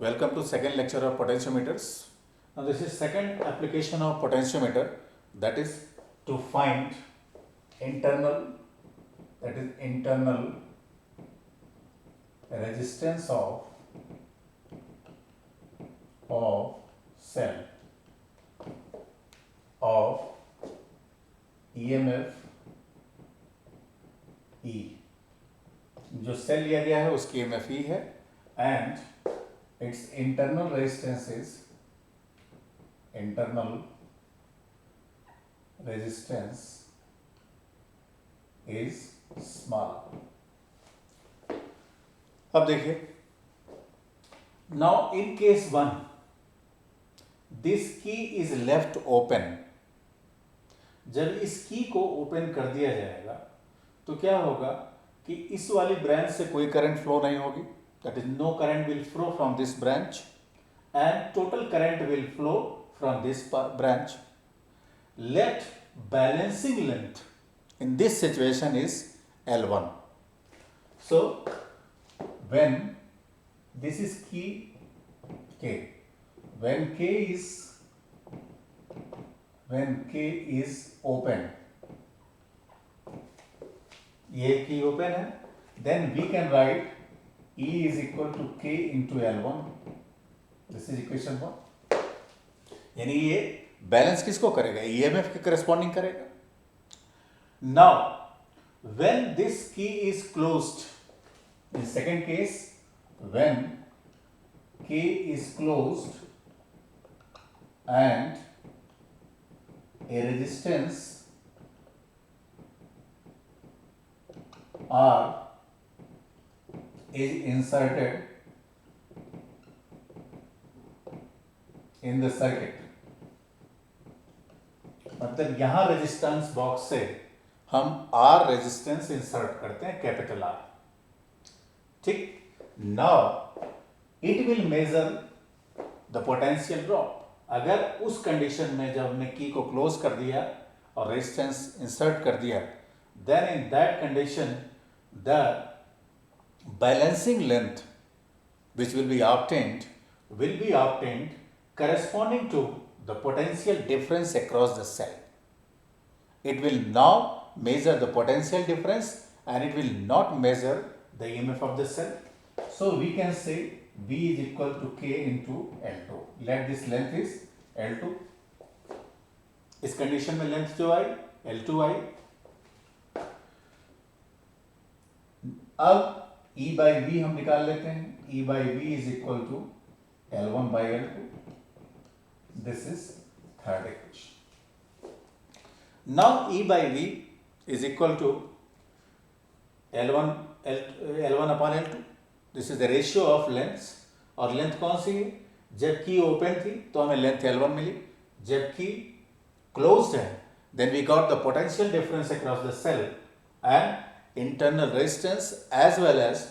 Welcome to second lecture of potentiometers. Now this is second application of potentiometer, that is to find internal resistance of cell of EMF E. जो cell लिया गया है उसकी EMF E है and its internal resistance is small. अब देखिए, now in case 1 this key is left open. जब इस की को ओपन कर दिया जाएगा तो क्या होगा कि इस वाली ब्रांच से कोई करंट फ्लो नहीं होगी, that is no current will flow from this branch and total current will flow from this branch. Let balancing length in this situation is L1. So when this is key K, when K is open, ये की open है, then we can write E is equal to K into L1. This is equation 1. यानी ये balance किसको करेगा? EMF के corresponding करेगा. Now when this key is closed, in second case when K is closed and a resistance R is inserted in the circuit. मतलब यहां resistance box से हम R रेजिस्टेंस इंसर्ट करते हैं, कैपिटल R. ठीक, now it will measure the potential drop. अगर उस condition में जब हमने की को क्लोज कर दिया और रेजिस्टेंस इंसर्ट कर दिया, then in that condition the balancing length which will be obtained corresponding to the potential difference across the cell. It will now measure the potential difference and it will not measure the EMF of the cell. So we can say V is equal to K into L2. Let this length is L2. इस condition में length जो आई L2 आई. अब E by V हम निकाल लेते हैं. E by V is equal to L1 by L2. This is third equation. Now E by V is equal to L1 upon L2. This is the ratio of lengths. और length कौन सी है? जब की open थी तो हमें length L1 मिली. जब की क्लोज्ड है then we got the potential difference across the cell and internal resistance as well as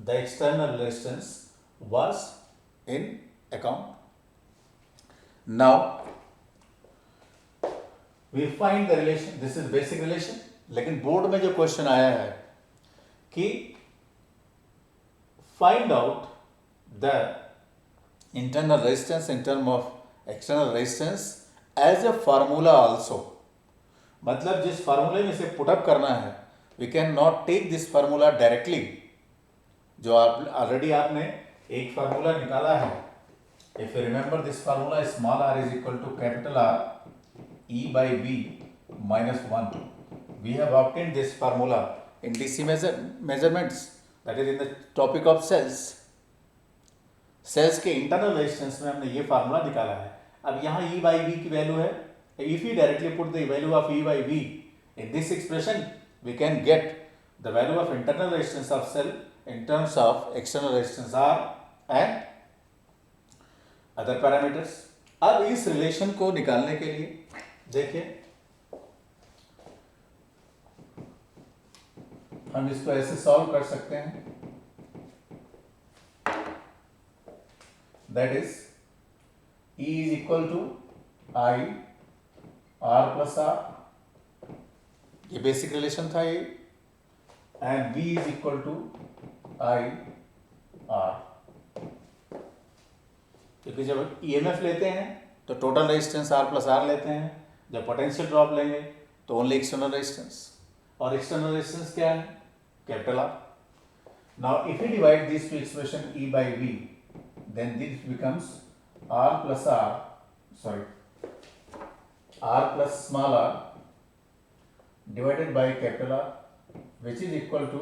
the external resistance was in account. Now we find the relation. This is basic relation. लेकिन board में जो question आया है कि find out the internal resistance in term of external resistance as a formula also. मतलब जिस फार्मूले में से पुटअप करना है, we can not take this formula directly. जो आप ऑलरेडी आपने एक फार्मूला निकाला है. If you remember this formula, small r is equal to capital R E by V minus 1. We have obtained this formula in DC measurements, that is in the topic of cells. Cells के internal resistance में हमने ये formula निकाला है. अब यहाँ E by V की value है. If we directly put the value of E by V in this expression, we can get the value of internal resistance of cell in terms of external resistance R and other parameters. अब इस relation को निकालने के लिए देखिए, हम इसको ऐसे सॉल्व कर सकते हैं. That is E is equal to I R plus R. ये बेसिक रिलेशन था ये. And V is equal to I R. क्योंकि जब ईएमएफ लेते हैं तो total resistance R plus R लेते हैं, जब पोटेंशियल ड्रॉप लेंगे तो ओनली एक्सटर्नल रेजिस्टेंस, और एक्सटर्नल रेजिस्टेंस क्या है? Capital R. Now if we divide these two expression E by V, then this becomes R plus R, sorry, R plus small r divided by capital R, which is equal to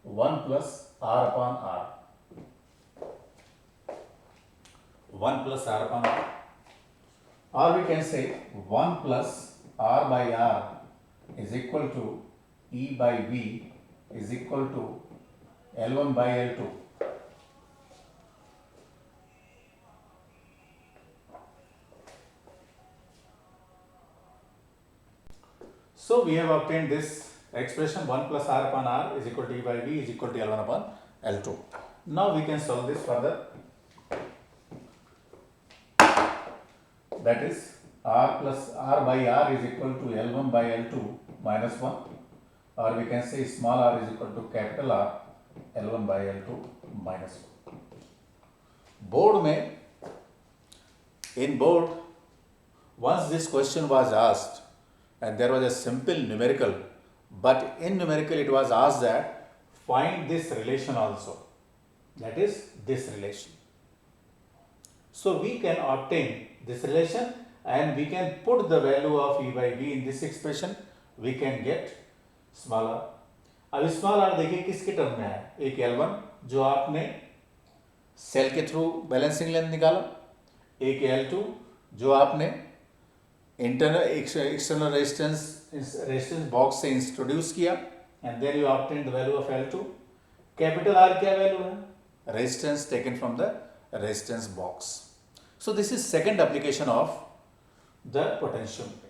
1 plus R upon R. 1 plus R upon R. Or we can say 1 plus R by R is equal to E by V is equal to L1 by L2. So we have obtained this expression 1 plus R upon R is equal to E by V is equal to L1 upon L2. Now we can solve this further. That is R plus R by R is equal to L1 by L2 minus 1, or we can say small r is equal to capital R L1 by L2 minus 1. Board में, in board, once this question was asked and there was a simple numerical, but in numerical it was asked that find this relation also, that is this relation. So we can obtain this relation and we can put the value of E by V in this expression, we can get small r. अब small are देखिए किसके term में है? एक L1 जो आपने cell के through balancing length निकाला, एक L2 जो आपने इंटरनल एक्सटर्नल रेजिस्टेंस बॉक्स से इंट्रोड्यूस किया, and then you obtain the value of L2. Capital R क्या वैल्यू है? Resistance taken from the resistance box. So this is second application of the potentiometer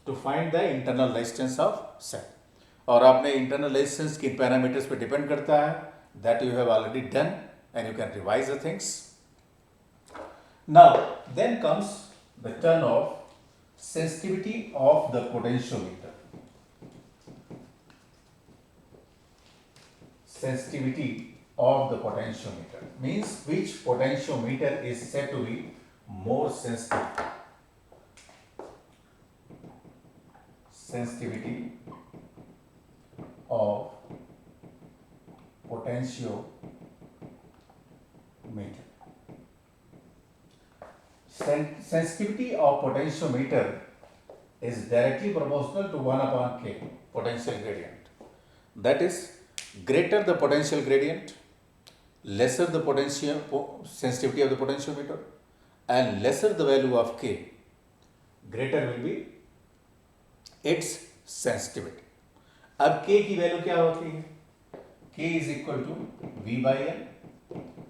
to find the internal resistance of cell. और आपने internal resistance किन parameters पे depend करता है, that you have already done and you can revise the things. Now then comes the turn off sensitivity of the potentiometer. Sensitivity of the potentiometer means which potentiometer is said to be more sensitive. Sensitivity of potentiometer. Sensitivity of potentiometer is directly proportional to 1 upon K, potential gradient. That is, greater the potential gradient, lesser the potential sensitivity of the potentiometer, and lesser the value of K, greater will be its sensitivity. अब K की value क्या होती है? K is equal to V by L,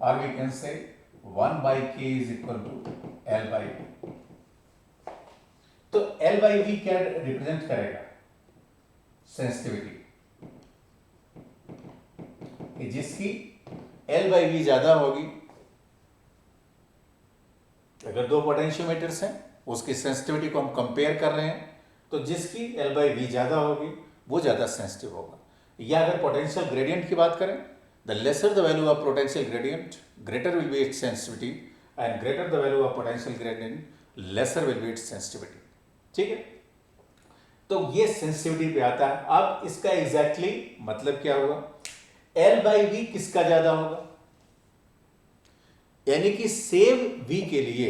or we can say 1 by K is equal to L by V. तो L by V क्या represent करेगा? Sensitivity. जिसकी L by V ज्यादा होगी, अगर दो पोटेंशियोमीटर्स हैं उसकी सेंसिटिविटी को हम कंपेयर कर रहे हैं, तो जिसकी L by V ज्यादा होगी वो ज्यादा सेंसिटिव होगा. या अगर पोटेंशियल ग्रेडियंट की बात करें, the lesser the value of potential gradient, greater will be it's sensitivity, and greater the value of potential gradient, laser will be it's sensitivity. ठीक है, तो ये सेंसिटिविटी पे आता है. अब इसका एग्जैक्टली मतलब क्या होगा? L by V किसका ज्यादा होगा? यानी कि सेम V के लिए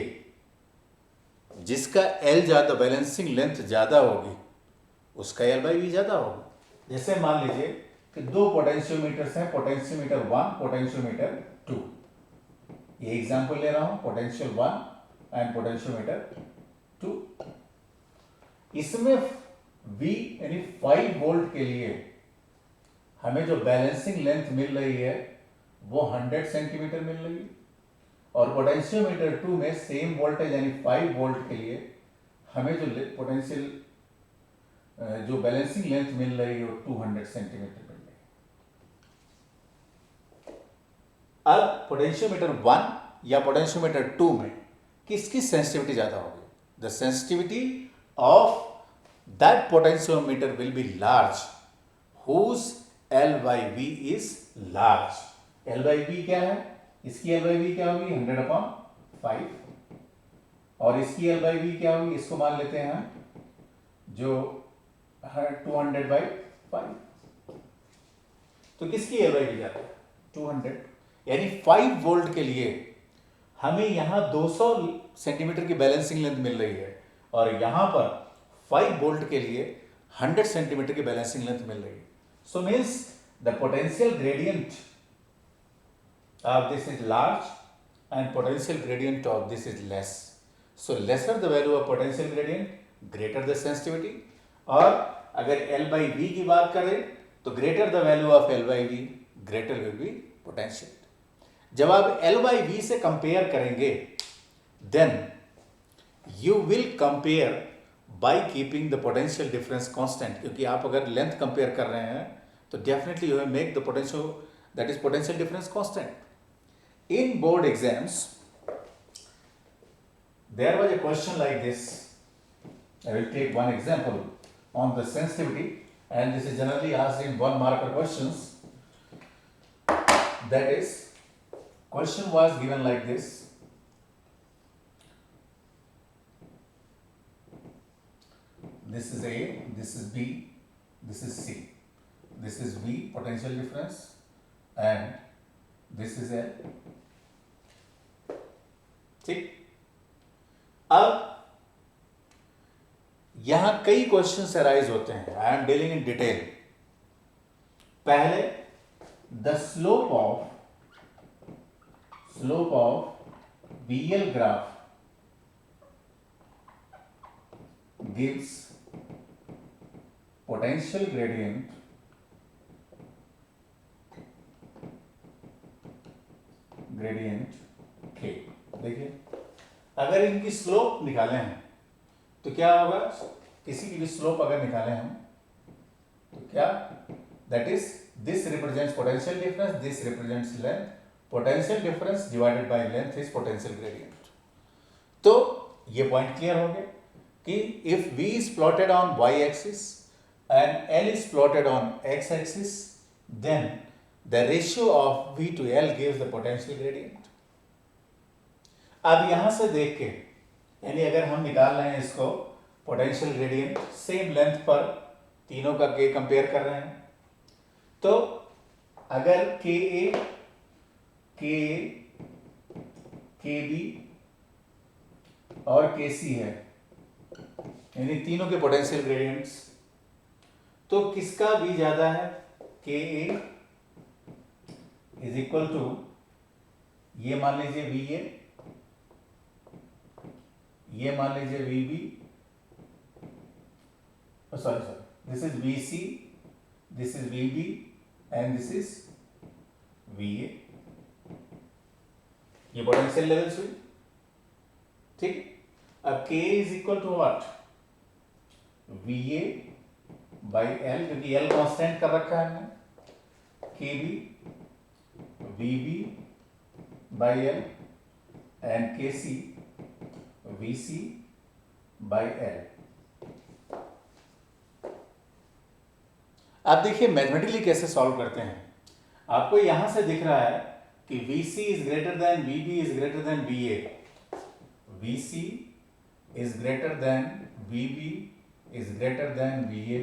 जिसका L ज्यादा, बैलेंसिंग लेंथ ज्यादा होगी, उसका L by V ज्यादा होगा. जैसे मान लीजिए कि दो पोटेंशियोमीटर्स हैं, पोटेंशियोमीटर 1, पोटेंशियोमीटर 2. ये एग्जांपल ले रहा हूं, पोटेंशियल 1 एंड पोटेंशियोमीटर 2. इसमें V यानी 5 वोल्ट के लिए हमें जो बैलेंसिंग लेंथ मिल रही है वो 100 सेंटीमीटर मिल रही है, और पोटेंशियोमीटर 2 में सेम वोल्टेज यानी 5 वोल्ट के लिए हमें जो पोटेंशियल जो बैलेंसिंग लेंथ मिल रही है वो 200 सेंटीमीटर मिल रही है. अब पोटेंशियोमीटर 1 या पोटेंशियोमीटर 2 में किसकी सेंसिटिविटी ज्यादा होगी? The sensitivity of that potentiometer will be large whose L by V is large. L by V क्या है? इसकी L by V क्या होगी? 100 upon 5 और इसकी L बाई वी क्या होगी, इसको मान लेते हैं हम जो 200/5। तो किसकी L बाई वी जाता है 200, यानी 5 वोल्ट के लिए हमें यहां 200 सेंटीमीटर की बैलेंसिंग लेंथ मिल रही है और यहां पर 5 वोल्ट के लिए 100 सेंटीमीटर की बैलेंसिंग लेंथ मिल रही है। So means the potential gradient of this is large and potential gradient of this is less. So lesser the value of potential gradient, greater the sensitivity. और अगर L by V की बात करें तो greater the value of L by V, greater will be potential. जब आप L by V से compare करेंगे then you will compare by keeping the potential difference constant, क्योंकि आप अगर लेंथ कंपेयर कर रहे हैं तो definitely you make the potential that is potential difference constant. In board exams, there was a question like this. I will take one example on the sensitivity, and this is generally asked in 1 marker questions. That is, question was given like this. This is A, this is B, this is C. This is V, potential difference, and this is L. ठीक, अब यहां कई questions arise होते हैं। I am dealing in detail. पहले the slope of BL graph gives potential gradient K। देखिए, अगर इनकी स्लोप निकालें हम तो क्या होगा, किसी की भी स्लोप अगर निकालें हम तो क्या, that is this represents potential difference, this represents length, potential difference divided by length is potential gradient. तो ये पॉइंट क्लियर हो गया कि if V is plotted on y axis and L is plotted on x axis, then the ratio of V to L gives the potential gradient. अब यहां से देख के, यानी अगर हम निकाल रहे हैं इसको पोटेंशियल ग्रेडियंट, सेम लेंथ पर तीनों का K कंपेयर कर रहे हैं, तो अगर KA, KB और KC है, यानी तीनों के पोटेंशियल ग्रेडियंट्स, तो किसका भी ज्यादा है, KA इज इक्वल टू, ये मान लीजिए VA, ये मान लीजिए VB, sorry this is VC, this is VB and this is VA। ये पोटेंशियल लेवल्स हुई, ठीक। अब K is equal to what, VA by L, क्योंकि L कांस्टेंट कर रखा है हमने, KB VB by L and KC VC by L। आप देखिए मैथमेटिकली कैसे सॉल्व करते हैं। आपको यहां से दिख रहा है कि VC is greater than VB is greater than VA, VC is greater than VB is greater than VA,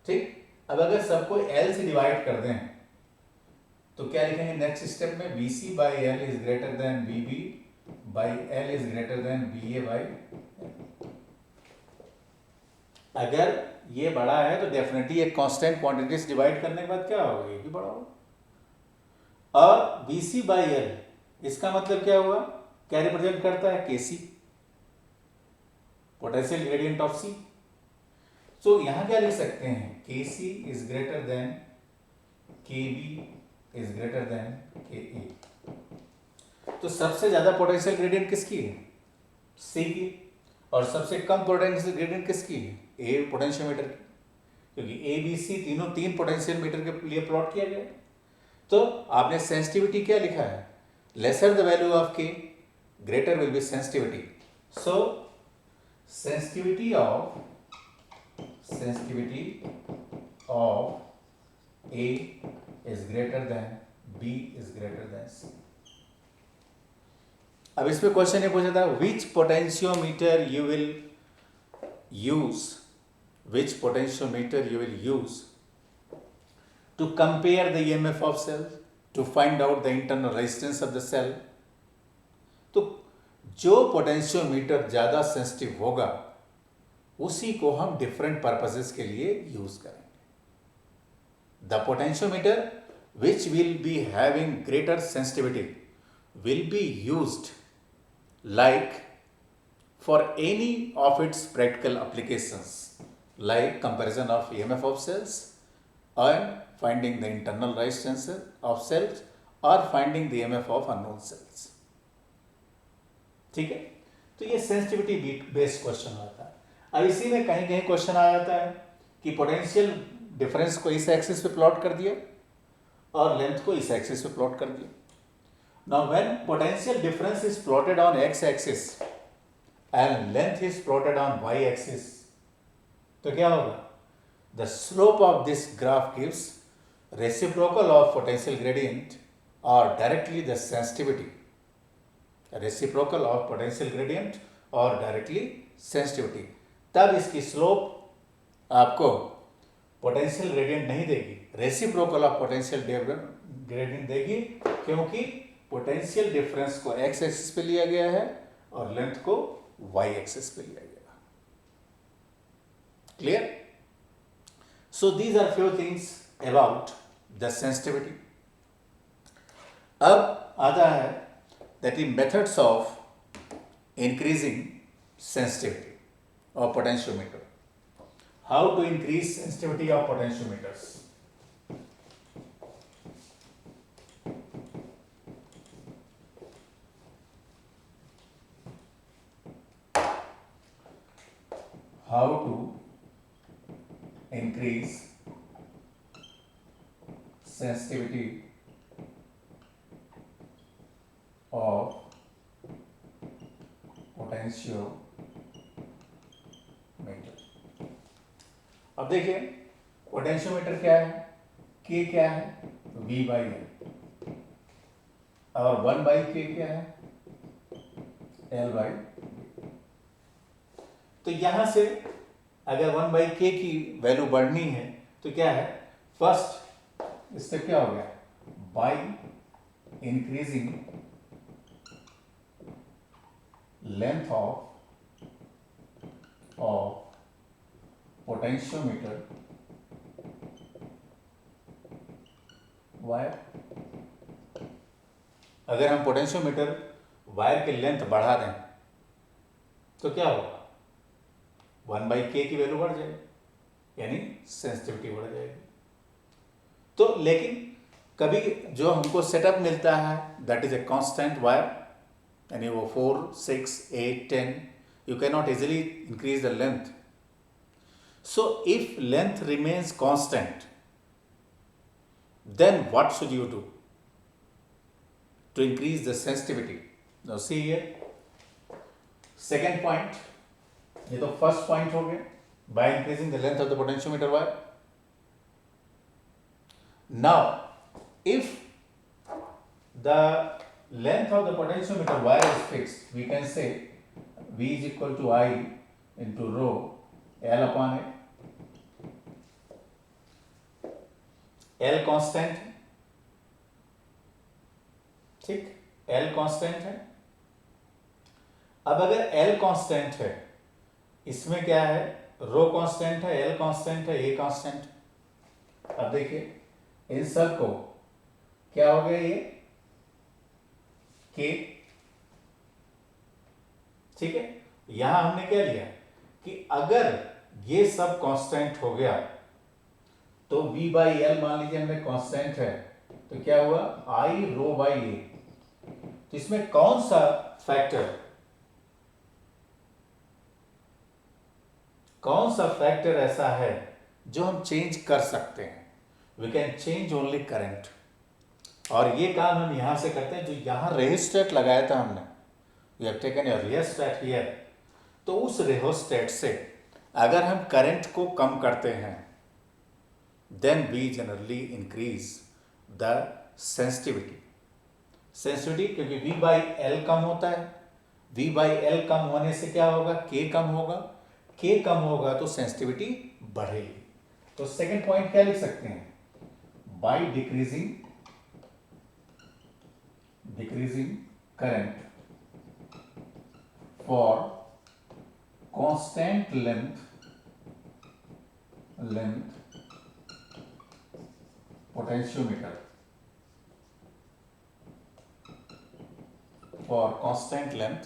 ठीक। अब अगर सबको L से डिवाइड कर दें तो क्या लिखेंगे नेक्स्ट स्टेप में, VC by L is greater than VB by L is greater than VA by. अगर ये बड़ा है तो डेफिनेटली एक कांस्टेंट क्वांटिटी से डिवाइड करने के बाद क्या होगा, ये भी बड़ा होगा। और VC बाई L इसका मतलब क्या हुआ, क्या रिप्रेजेंट करता है, KC, potential gradient of C। सो यहां क्या लिख सकते हैं, KC is greater than KB is greater than KA। तो सबसे ज्यादा पोटेंशियल ग्रेडियंट किसकी है, C की, और सबसे कम पोटेंशियल ग्रेडियंट किसकी है, A पोटेंशियोमीटर की, क्योंकि ABC तीनों 3 पोटेंशियल मीटर के लिए प्लॉट किया गया। तो आपने सेंसिटिविटी क्या लिखा है, lesser the value of K, greater will be sensitivity. So sensitivity of A is greater than B is greater than C. अब इसमें क्वेश्चन ये पूछा था which potentiometer you will use, which potentiometer you will use to compare the EMF of cell to find out the internal resistance of the cell. तो जो potentiometer ज़्यादा sensitive होगा उसी को हम डिफरेंट पर्पसेस के लिए यूज करेंगे. The potentiometer which will be having greater sensitivity will be used like for any of its practical applications like comparison of EMF of cells and finding the internal resistance of cells or finding the EMF of unknown cells. ठीक है, तो ये sensitivity based question होता है. अब इसी में कहीं कहीं क्वेश्चन आ जाता है कि पोटेंशियल डिफरेंस को इस एक्सिस पे प्लॉट कर दिया और लेंथ को इस एक्सिस पे प्लॉट कर दिया. Now when potential difference is plotted on x-axis and length is plotted on y-axis, तो क्या होगा? The slope of this graph gives reciprocal of potential gradient or directly the sensitivity. Reciprocal of potential gradient or directly sensitivity. तब इसकी slope आपको potential gradient नहीं देगी, reciprocal of potential gradient देगी, क्योंकि पोटेंशियल डिफरेंस को एक्स एक्सिस पे लिया गया है और लेंथ को वाई एक्सिस पे लिया गया. Clear? So these are few things about the sensitivity. अब आता है that is methods of increasing sensitivity of potentiometer. How to increase sensitivity of potentiometers. How to increase sensitivity of potentiometer. अब देखिए potentiometer क्या है, K क्या है, V by L, और 1 बाई K क्या है, L बाई. तो यहां से अगर 1 बाई के की वैल्यू बढ़नी है तो क्या है, फर्स्ट स्टेप क्या हो गया, by increasing length of potentiometer wire. अगर हम पोटेंशियोमीटर वायर की लेंथ बढ़ा दें तो क्या होगा, 1 बाई के की वैल्यू बढ़ जाएगी, यानी सेंसिटिविटी बढ़ जाएगी. तो लेकिन कभी जो हमको सेटअप मिलता है that is a constant wire, यानी वो 4, 6, 8, 10, you can not easily increase the length. So if length remains constant then what should you do to increase the sensitivity? Now see here, second point, ये तो first point हो गया, by increasing the length of the potentiometer wire. Now if the length of the potentiometer wire is fixed, we can say V is equal to I into rho L upon A. L constant है, ठीक, L constant है. अब अगर L constant है, इसमें क्या है, रो constant है, L कांस्टेंट है, A कांस्टेंट. अब देखिए इन सब को क्या हो गया, ये K, ठीक है. यहां हमने क्या लिया कि अगर ये सब कांस्टेंट हो गया तो V बाई एल मान लीजिए हमें कांस्टेंट है, तो क्या हुआ, I रो बाई ए. तो इसमें कौन सा फैक्टर ऐसा है जो हम चेंज कर सकते हैं. We can change only current. और ये काम हम यहां से करते हैं, जो यहां रेजिस्टेट लगाया था हमने, we have taken a resistor here. तो उस रेजिस्टेट से अगर हम करंट को कम करते हैं then we generally increase the sensitivity. Sensitivity क्योंकि V बाई एल कम होता है, V बाई एल कम होने से क्या होगा, K कम होगा, K कम होगा तो सेंसिटिविटी बढ़ेगी। तो सेकंड पॉइंट क्या लिख सकते हैं, by decreasing current for constant length potentiometer, for constant length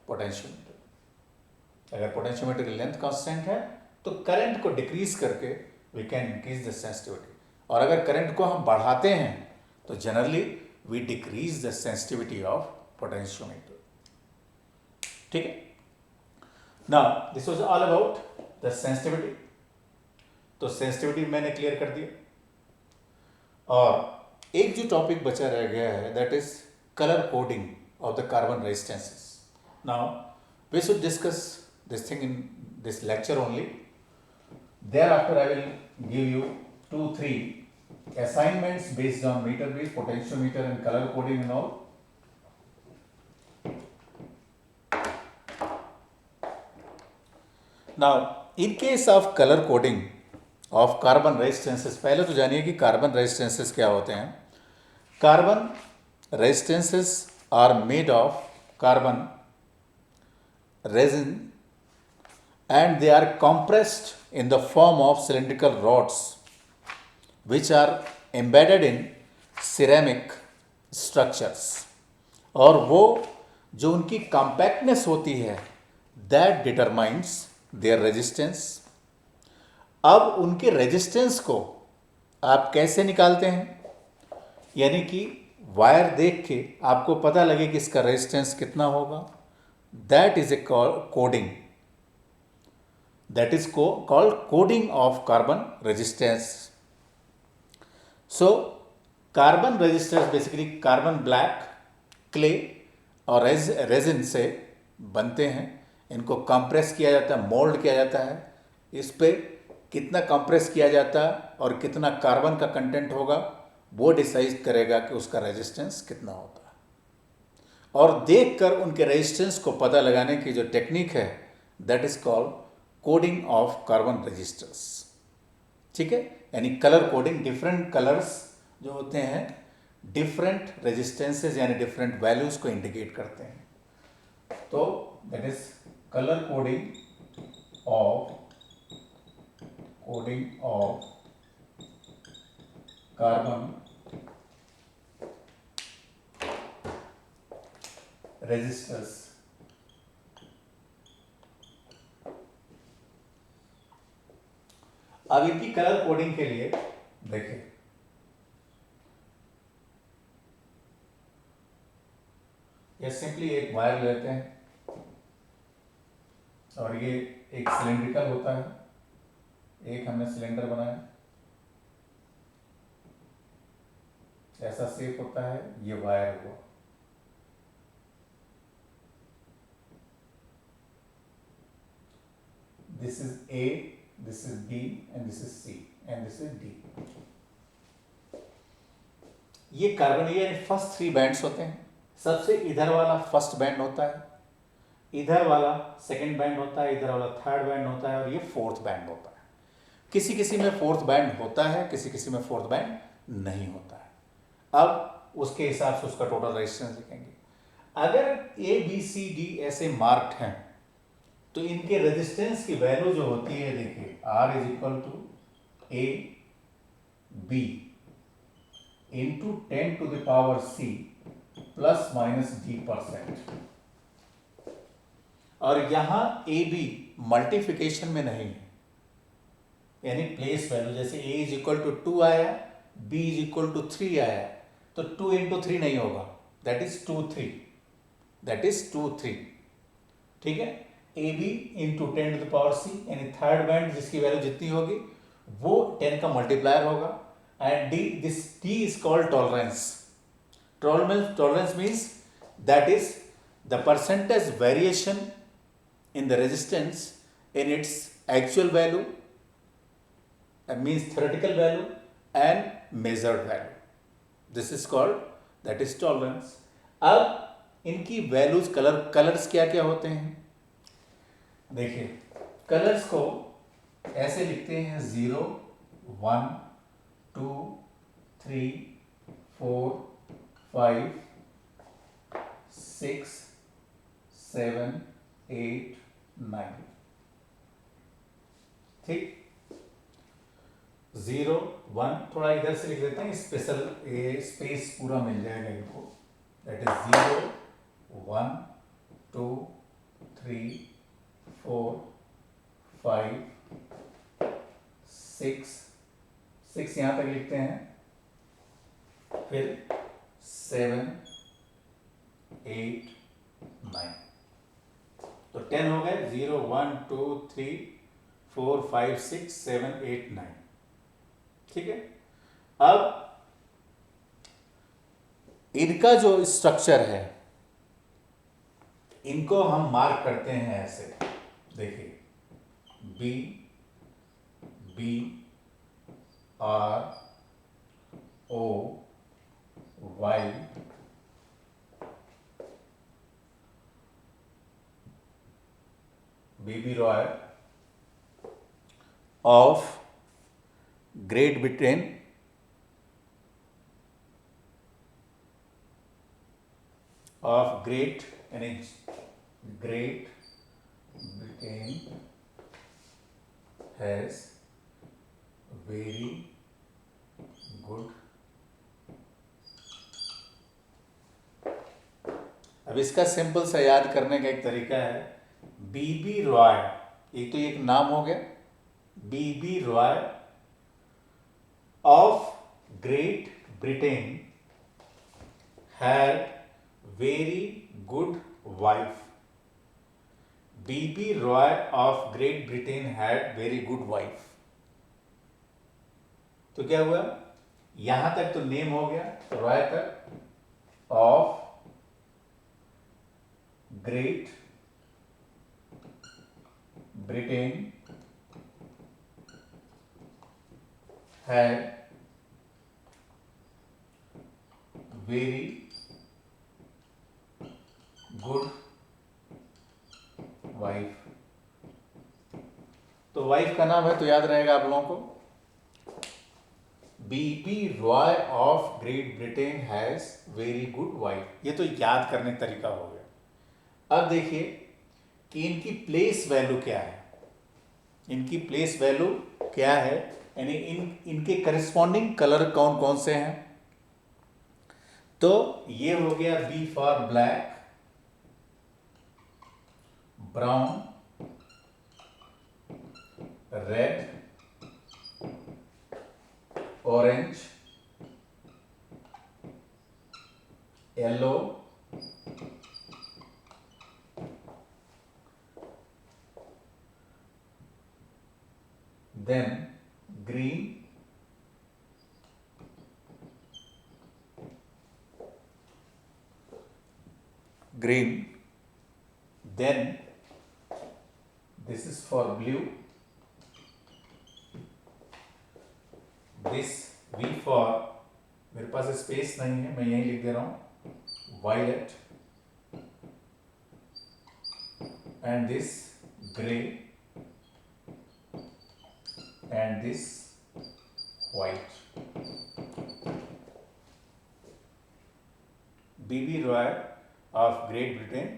potentiometer. अगर पोटेंशियोमीटर की लेंथ कांस्टेंट है तो करंट को डिक्रीज करके we can increase the sensitivity, और अगर करंट को हम बढ़ाते हैं तो generally we decrease the sensitivity of potentiometer. ठीक है, now this was all about the sensitivity. तो सेंसिटिविटी मैंने क्लियर कर दिया, और एक जो टॉपिक बचा रह गया है that is colour coding of the carbon resistances. Now we should discuss this thing in this lecture only. Thereafter I will give you 2-3 assignments based on meter gauge, potentiometer and color coding and all. Now in case of color coding of carbon resistances, पहले तो जानिए कि carbon resistances क्या होते हैं। Carbon resistances are made of carbon resin and they are compressed in the form of cylindrical rods which are embedded in ceramic structures, और वो जो उनकी compactness होती है that determines their resistance। अब उनके रेजिस्टेंस को आप कैसे निकालते हैं, यानी कि वायर देख के आपको पता लगे कि इसका रेजिस्टेंस कितना होगा, that is a coding, that is called coding of carbon resistance. So carbon resistance basically carbon black, clay और रेजिन से बनते हैं। इनको कंप्रेस किया जाता है, मोल्ड किया जाता है। इस पे कितना कंप्रेस किया जाता है और कितना कार्बन का कंटेंट होगा वो डिसाइड करेगा कि उसका रेजिस्टेंस कितना होता है, और देखकर उनके रेजिस्टेंस को पता लगाने की जो टेक्निक है that is called coding of carbon resistance. ठीक है, यानी कलर कोडिंग, डिफरेंट कलर्स जो होते हैं डिफरेंट रेजिस्टेंसेस यानी डिफरेंट वैल्यूज को इंडिकेट करते हैं। तो that is colour coding of carbon resistors. अब इनकी कलर कोडिंग के लिए देखिए, ये सिंपली एक वायर लेते हैं और ये एक सिलेंड्रिकल होता है, एक हमने सिलेंडर बनाया, ऐसा शेप होता है, ये वायर हुआ। This is A, this is B and this is C and this is D। ये कार्बन ये फर्स्ट 3 बैंड्स होते हैं। सबसे इधर वाला फर्स्ट बैंड होता है, इधर वाला सेकंड बैंड होता है, इधर वाला थर्ड बैंड होता है और ये फोर्थ बैंड होता है। किसी किसी में फोर्थ बैंड होता है, किसी किसी में फोर्थ बैंड नहीं होता है। अब उसके हिसाब से उसका टोटल रेजिस्टेंस लिखेंगे। अगर ए बी सी डी ऐसे मार्क्ड हैं तो इनके रेजिस्टेंस की वैल्यू जो होती है देखिए, R is equal to A B into 10 to the power C plus minus D%। और यहां ए बी मल्टीप्लिकेशन में नहीं है, यानी प्लेस वैल्यू, जैसे A इज इक्वल टू 2 आया, B इज इक्वल टू 3 आया, तो 2 इंटू 3 नहीं होगा, दैट इज 2 3, दैट इज 2 3। ठीक है, A B into 10 to the power C, यानी थर्ड बैंड जिसकी वैल्यू जितनी होगी वो 10 का मल्टीप्लायर होगा। And D, this D is called tolerance. Tolerance means that is the percentage variation in the resistance in its actual value, means theoretical value and measured value. This is called, that is tolerance. अब इनकी values, colours क्या क्या होते हैं, देखिए colours को ऐसे लिखते हैं 0 1 2 3 4 5 6 7 8 9, ठीक। 0 1 थोड़ा इधर से लिख लेते हैं, स्पेशल स्पेस पूरा मिल जाएगा इनको, दैट इज 0 1 2 3 4 5 6 यहाँ तक लिखते हैं, फिर 7 8 9, तो 10 हो गए, 0 1 2 3 4 5 6 7 8 9, ठीक है। अब इनका जो स्ट्रक्चर है, इनको हम मार्क करते हैं ऐसे, देखिए B B R O Y BB Roy of Great Britain of Great Britain has very good, अब इसका सिंपल सा याद करने का एक तरीका है, बीबी रॉय, एक तो एक नाम हो गया, B B Roy of Great Britain had very good wife. B B Roy of Great Britain had very good wife, तो क्या हुआ, यहां तक तो नेम हो गया, रॉय तक of Great Britain had very good wife, तो वाइफ का नाम है तो याद रहेगा आप लोगों को, B B Roy of Great Britain has very good wife, ये तो याद करने का तरीका हो गया। अब देखिए कि इनकी प्लेस वैल्यू क्या है, इनकी प्लेस वैल्यू क्या है, यानी इनके करस्पॉन्डिंग कलर कौन कौन से हैं, तो ये हो गया B for black, brown, red, orange, yellow, then green, then this is for blue, this V for, मेरे पास स्पेस नहीं है, मैं यहीं लिख दे रहा हूं, violet, and this gray, and this white. BB Roy of Great Britain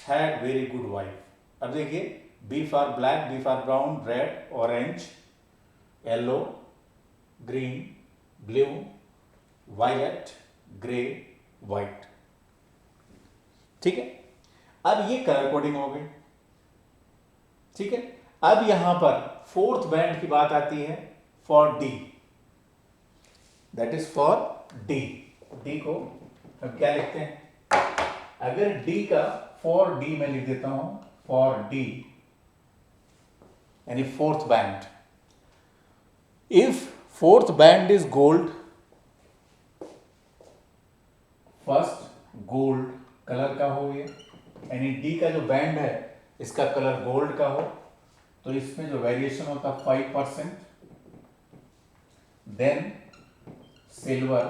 had very good wife. अब देखिए B for black, B for brown, red, orange, yellow, green, blue, violet, grey, white, ठीक है। अब ये कलर कोडिंग हो गई, ठीक है। अब यहां पर फोर्थ बैंड की बात आती है, for D, that is for D. D को हम क्या लिखते हैं, अगर डी का फॉर डी में लिख देता हूं, फॉर डी यानी fourth band, if fourth band is gold, first gold colour का हो, ये यानी डी का जो बैंड है इसका कलर गोल्ड का हो, तो इसमें जो वेरिएशन होता है 5%, then silver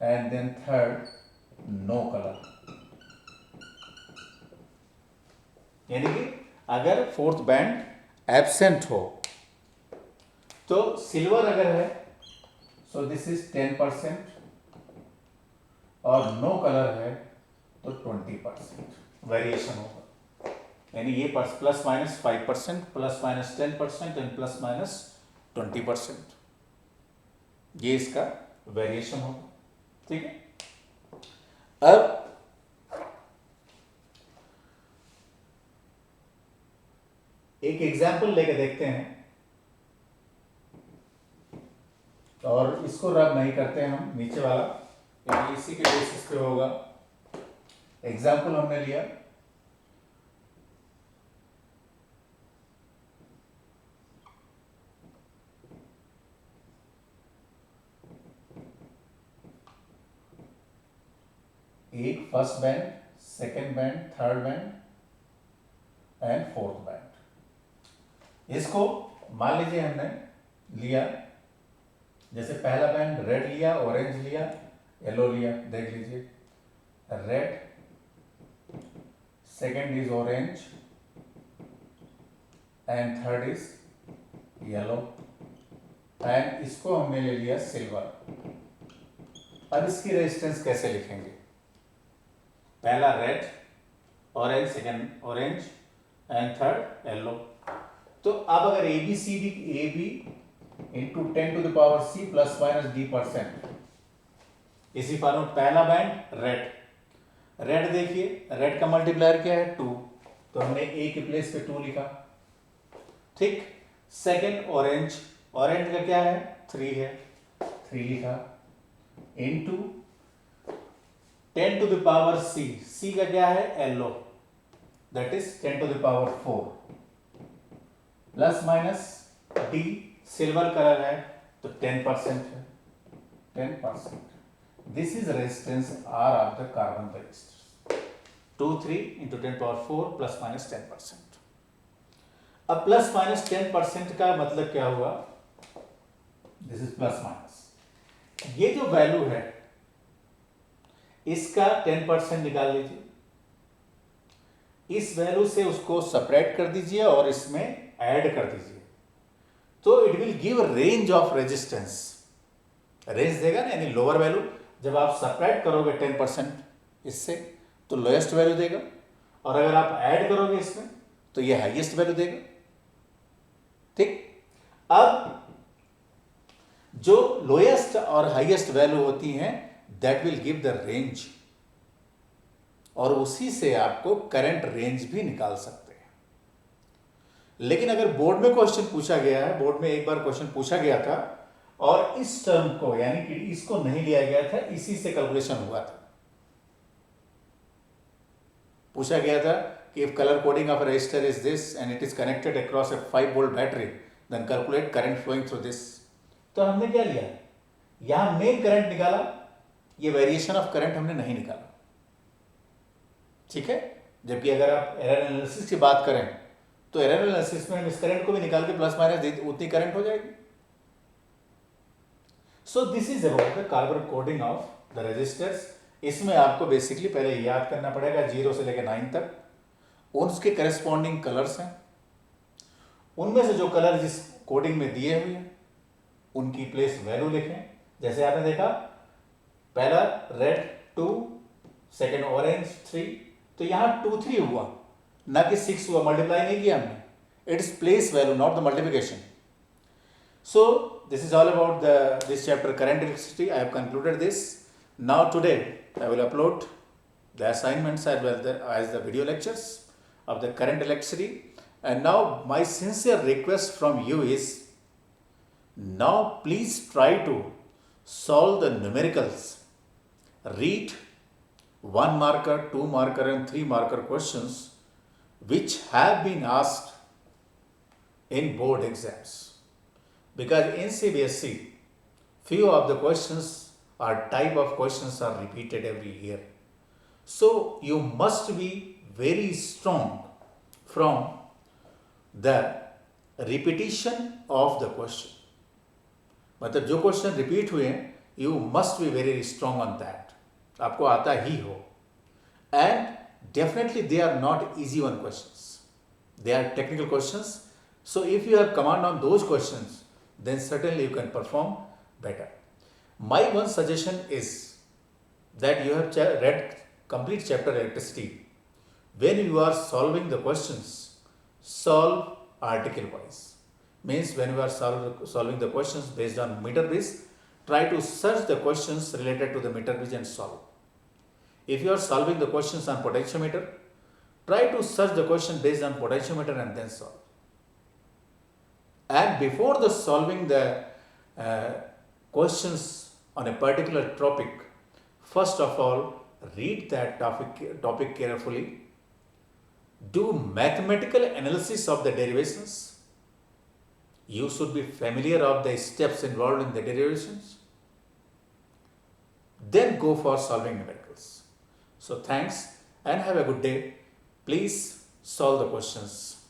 and then third no color. यानी कि अगर फोर्थ बैंड एब्सेंट हो तो सिल्वर अगर है सो दिस इज 10% और नो कलर है तो 20% वेरिएशन होगा, यानी ये plus minus 5%, plus minus 10% and plus minus 20%, ये इसका वेरिएशन होगा। ठीक है, अब एक एग्जाम्पल लेके देखते हैं और इसको रब नहीं करते हैं हम नीचे वाला, क्योंकि इसी के बेसिस पे होगा। एग्जाम्पल हमने लिया एक first band, second band, third band and fourth band. इसको मान लीजिए हमने लिया, जैसे पहला बैंड रेड लिया, ऑरेंज लिया, येलो लिया, देख लीजिए red, second is orange and third is yellow, and इसको हमने ले लिया सिल्वर। अब इसकी रेजिस्टेंस कैसे लिखेंगे? पहला red, orange, second orange and third yellow. तो अब अगर A B C D, A B into 10⁻C plus minus d%, इसी फॉर्म पहला बैंड रेड, रेड देखिए रेड का मल्टीप्लायर क्या है 2, तो हमने ए के प्लेस पे 2 लिखा। ठीक, सेकेंड ऑरेंज, ऑरेंज का क्या है 3 है, 3 लिखा, इनटू 10⁻C, C का क्या है yellow, that is 10⁻4 plus minus D, silver colour है तो 10% है, 10%। This is resistance R of the carbon register, 2 3 into 10⁻4 plus minus 10%। अब प्लस माइनस 10% का मतलब क्या हुआ? दिस इज प्लस माइनस, ये जो वैल्यू है इसका 10% निकाल लीजिए, इस वैल्यू से उसको सेपरेट कर दीजिए और इसमें ऐड कर दीजिए, तो it will give range of resistance, range देगा ना, यानी लोअर वैल्यू जब आप सेपरेट करोगे 10% इससे तो लोएस्ट वैल्यू देगा, और अगर आप ऐड करोगे इसमें तो ये हाईएस्ट वैल्यू देगा। ठीक, अब जो लोएस्ट और हाईएस्ट वैल्यू होती हैं that will give the range, और उसी से आपको करंट रेंज भी निकाल सकते हैं। लेकिन अगर बोर्ड में क्वेश्चन पूछा गया है, बोर्ड में एक बार क्वेश्चन पूछा गया था और इस टर्म को यानी कि इसको नहीं लिया गया था, इसी से कैलकुलेशन हुआ था। पूछा गया था कि if colour coding of resistor is this and it is connected across a 5 volt battery then calculate current flowing through this. तो हमने क्या लिया, यहां मेन करंट निकाला, ये वेरिएशन ऑफ करंट हमने नहीं निकाला। ठीक है, जबकि अगर आप एरर एनालिसिस की बात करें तो एरर एनालिसिस में हम इस करंट को भी निकाल के प्लस माइनस उतनी करंट हो जाएगी। So this is about the carbon coding of the resistors. इसमें आपको बेसिकली पहले याद करना पड़ेगा 0 से लेकर 9 तक उसके करेस्पॉन्डिंग कलर्स हैं, उनमें से जो कलर जिस कोडिंग में दिए हुए हैं उनकी प्लेस वैल्यू लिखें। जैसे आपने देखा पहला रेड 2, सेकेंड ऑरेंज 3, तो यहां 2 3 हुआ ना कि 6 हुआ, मल्टीप्लाई नहीं किया हमने, it is place value not the multiplication. So this is all about this chapter current electricity. I have concluded this. Now today I will upload the assignments as well as the video lectures of the current electricity. And now my sincere request from you is, now please try to solve the numericals. Read 1 marker, 2 marker and 3 marker questions which have been asked in board exams. Because in CBSE, few of the questions or type of questions are repeated every year. So you must be very strong from the repetition of the question. मतलब जो question repeat हुए हैं you must be very strong on that. आपको आता ही हो. And definitely they are not easy one questions. They are technical questions. So if you have command on those questions, then certainly you can perform better. My one suggestion is that you have read complete chapter electricity. When you are solving the questions, solve article wise. Means when you are solving the questions based on meter bridge, try to search the questions related to the meter bridge and solve. If you are solving the questions on potentiometer, try to search the question based on potentiometer and then solve. And before the solving the questions on a particular topic, first of all, read that topic carefully, do mathematical analysis of the derivations. You should be familiar of the steps involved in the derivations. Then go for solving numericals. So thanks and have a good day. Please solve the questions.